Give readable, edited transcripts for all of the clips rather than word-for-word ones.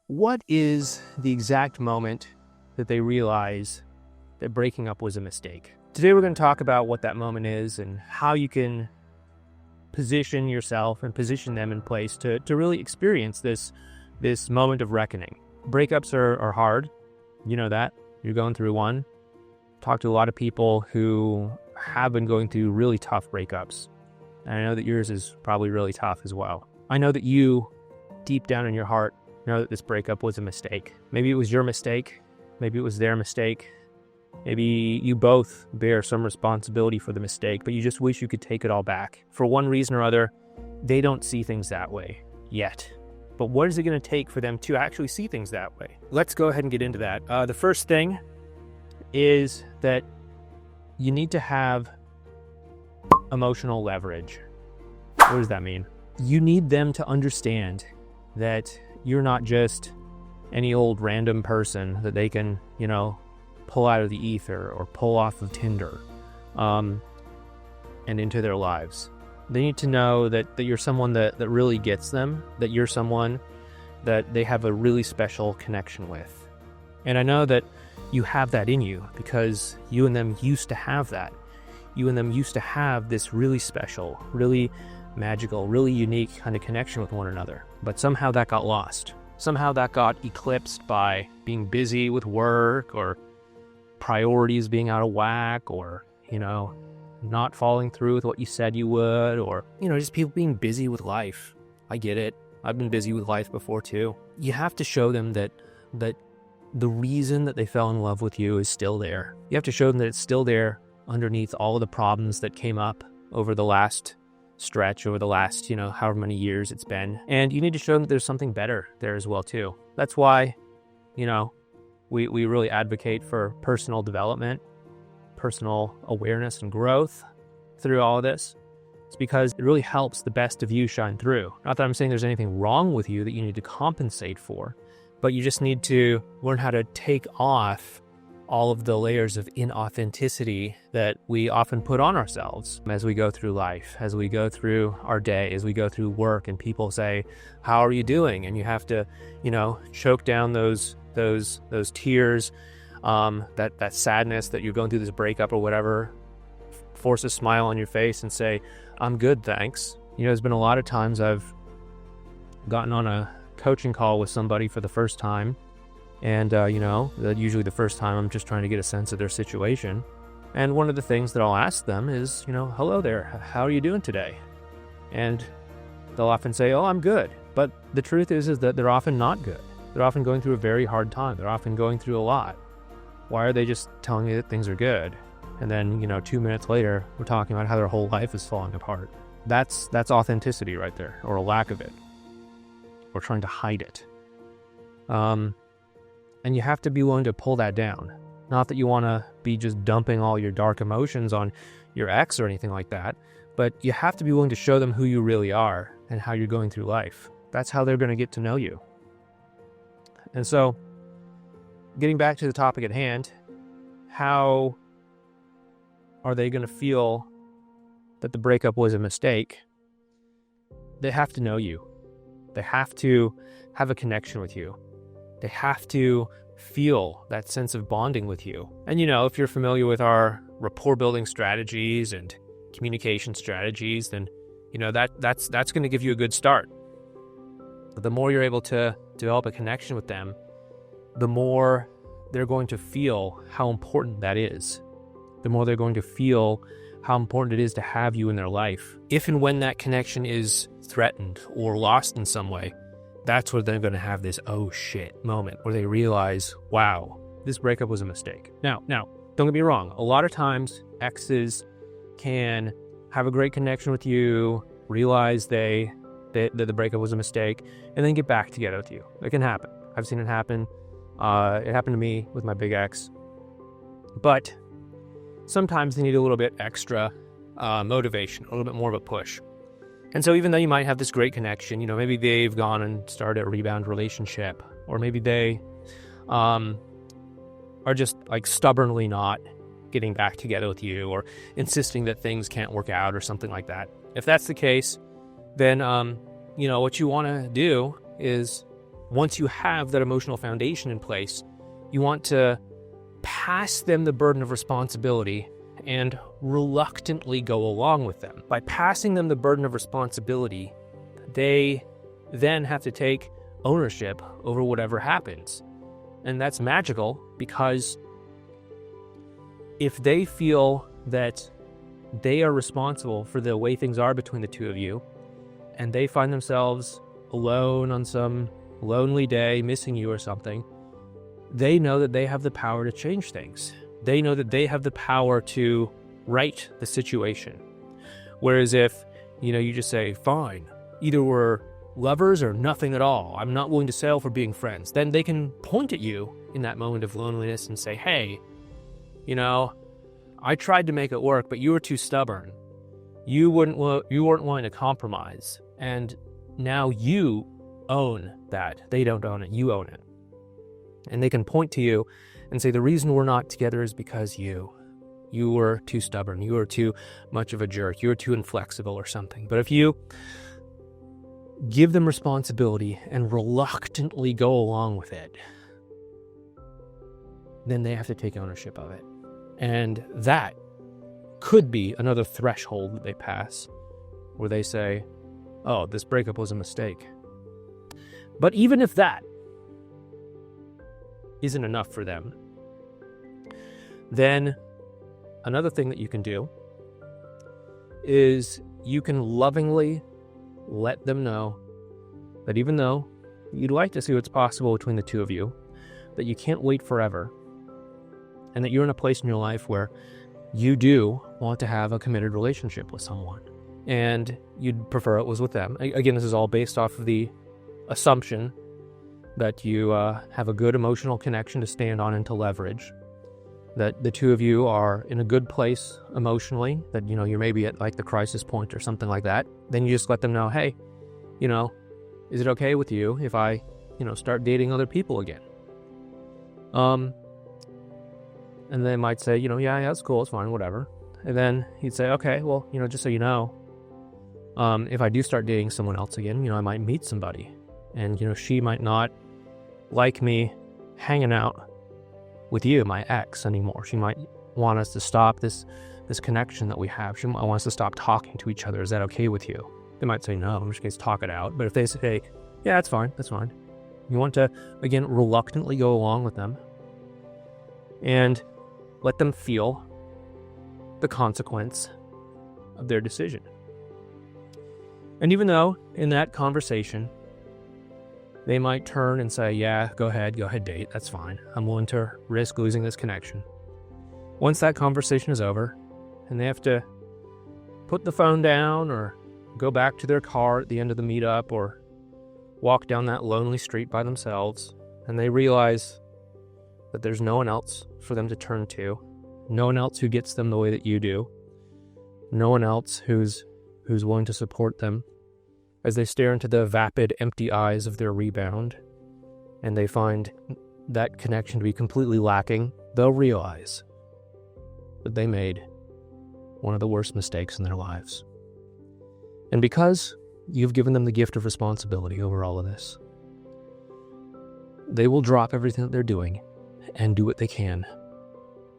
What is the exact moment that they realize that breaking up was a mistake? Today we're going to talk about what that moment is and how you can position yourself and position them in place to really experience this moment of reckoning. Breakups are hard. You know that. You're going through one. Talk to a lot of people who have been going through really tough breakups. And I know that yours is probably really tough as well. I know that you, deep down in your heart, know that this breakup was a mistake. Maybe it was your mistake. Maybe it was their mistake. Maybe you both bear some responsibility for the mistake, but you just wish you could take it all back. For one reason or other, they don't see things that way yet. But what is it going to take for them to actually see things that way? Let's go ahead and get into that. The first thing is that you need to have emotional leverage. What does that mean? You need them to understand that you're not just any old random person that they can, pull out of the ether or pull off of Tinder and into their lives. They need to know that you're someone that really gets them, that you're someone that they have a really special connection with. And I know that you have that in you because you and them used to have that. You and them used to have this really special, really magical, really unique kind of connection with one another. But somehow that got lost. Somehow that got eclipsed by being busy with work or priorities being out of whack or, not following through with what you said you would or, just people being busy with life. I get it. I've been busy with life before too. You have to show them that the reason that they fell in love with you is still there. You have to show them that it's still there underneath all of the problems that came up over the last stretch, over the last, however many years it's been. And you need to show them that there's something better there as well too. That's why, we really advocate for personal development, personal awareness and growth through all of this. It's because it really helps the best of you shine through. Not that I'm saying there's anything wrong with you that you need to compensate for, but you just need to learn how to take off all of the layers of inauthenticity that we often put on ourselves as we go through life, as we go through our day, as we go through work, and people say, "How are you doing?" And you have to, choke down those tears, that sadness that you're going through this breakup or whatever, force a smile on your face and say, "I'm good, thanks." There's been a lot of times I've gotten on a coaching call with somebody for the first time. And, usually the first time I'm just trying to get a sense of their situation. And one of the things that I'll ask them is, "Hello there, how are you doing today?" And they'll often say, "Oh, I'm good." But the truth is that they're often not good. They're often going through a very hard time. They're often going through a lot. Why are they just telling me that things are good? And then, 2 minutes later, we're talking about how their whole life is falling apart. That's authenticity right there, or a lack of it. Or trying to hide it. And you have to be willing to pull that down. Not that you want to be just dumping all your dark emotions on your ex or anything like that, but you have to be willing to show them who you really are and how you're going through life. That's how they're going to get to know you. And so, getting back to the topic at hand, how are they going to feel that the breakup was a mistake? They have to know you. They have to have a connection with you. They have to feel that sense of bonding with you. And if you're familiar with our rapport building strategies and communication strategies, then that's going to give you a good start. But the more you're able to develop a connection with them, the more they're going to feel how important that is. The more they're going to feel how important it is to have you in their life. If and when that connection is threatened or lost in some way, that's where they're going to have this "oh shit" moment where they realize, wow, this breakup was a mistake. Now, don't get me wrong. A lot of times exes can have a great connection with you, realize that the breakup was a mistake, and then get back together with you. It can happen. I've seen it happen. It happened to me with my big ex. But sometimes they need a little bit extra motivation, a little bit more of a push. And so even though you might have this great connection, maybe they've gone and started a rebound relationship, or maybe they are just stubbornly not getting back together with you or insisting that things can't work out or something like that. If that's the case, then, what you want to do is once you have that emotional foundation in place, you want to pass them the burden of responsibility and reluctantly go along with them. By passing them the burden of responsibility, they then have to take ownership over whatever happens. And that's magical, because if they feel that they are responsible for the way things are between the two of you, and they find themselves alone on some lonely day, missing you or something, they know that they have the power to change things. They know that they have the power to right the situation. Whereas if, you just say, fine, either we're lovers or nothing at all, I'm not willing to settle for being friends, then they can point at you in that moment of loneliness and say, hey, I tried to make it work, but you were too stubborn. You weren't willing to compromise. And now you own that. They don't own it. You own it. And they can point to you and say, the reason we're not together is because you were too stubborn. You were too much of a jerk. You were too inflexible or something. But if you give them responsibility and reluctantly go along with it, then they have to take ownership of it. And that could be another threshold that they pass, where they say, oh, this breakup was a mistake. But even if that isn't enough for them, then another thing that you can do is you can lovingly let them know that even though you'd like to see what's possible between the two of you, that you can't wait forever, and that you're in a place in your life where you do want to have a committed relationship with someone, and you'd prefer it was with them. Again, this is all based off of the assumption that you have a good emotional connection to stand on and to leverage, that the two of you are in a good place emotionally, that, you're maybe at like the crisis point or something like that. Then you just let them know, hey, is it okay with you if I, start dating other people again? And they might say, yeah, that's cool, it's fine, whatever. And then he'd say, okay, well, just so you know, if I do start dating someone else again, I might meet somebody. And, she might not like me hanging out with you, my ex, anymore. She might want us to stop this connection that we have. She might want us to stop talking to each other. Is that okay with you? They might say no, in which case talk it out. But if they say, yeah, that's fine, you want to, again, reluctantly go along with them and let them feel the consequence of their decision. And even though in that conversation, they might turn and say, yeah, go ahead date, that's fine. I'm willing to risk losing this connection. Once that conversation is over, and they have to put the phone down or go back to their car at the end of the meetup or walk down that lonely street by themselves, and they realize that there's no one else for them to turn to, no one else who gets them the way that you do, no one else who's willing to support them, as they stare into the vapid, empty eyes of their rebound, and they find that connection to be completely lacking, they'll realize that they made one of the worst mistakes in their lives. And because you've given them the gift of responsibility over all of this, they will drop everything that they're doing and do what they can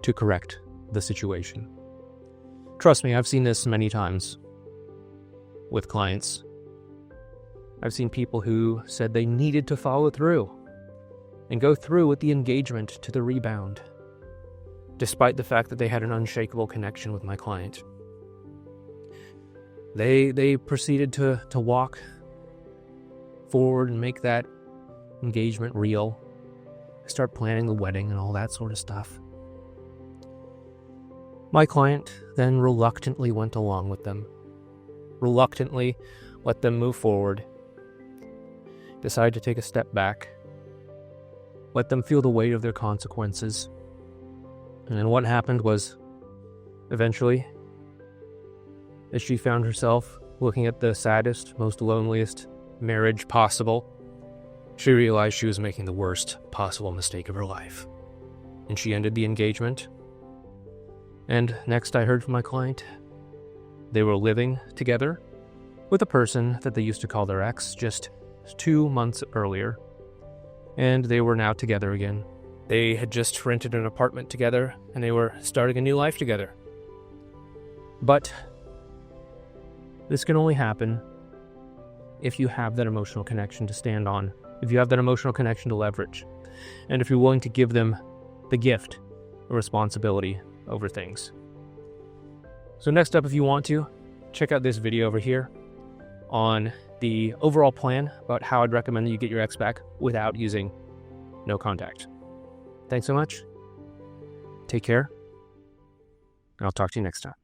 to correct the situation. Trust me, I've seen this many times with clients. I've seen people who said they needed to follow through and go through with the engagement to the rebound, despite the fact that they had an unshakable connection with my client. They proceeded to walk forward and make that engagement real, start planning the wedding and all that sort of stuff. My client then reluctantly went along with them, reluctantly let them move forward, decided to take a step back, let them feel the weight of their consequences. And then what happened was, eventually, as she found herself looking at the saddest, most loneliest marriage possible, she realized she was making the worst possible mistake of her life. And she ended the engagement. And next I heard from my client, they were living together with a person that they used to call their ex just 2 months earlier. and they were now together again. They had just rented an apartment together, and they were starting a new life together. But this can only happen if you have that emotional connection to stand on, if you have that emotional connection to leverage, and if you're willing to give them the gift of responsibility over things. So next up, if you want to, check out this video over here on the overall plan about how I'd recommend that you get your ex back without using no contact. Thanks so much. Take care. And I'll talk to you next time.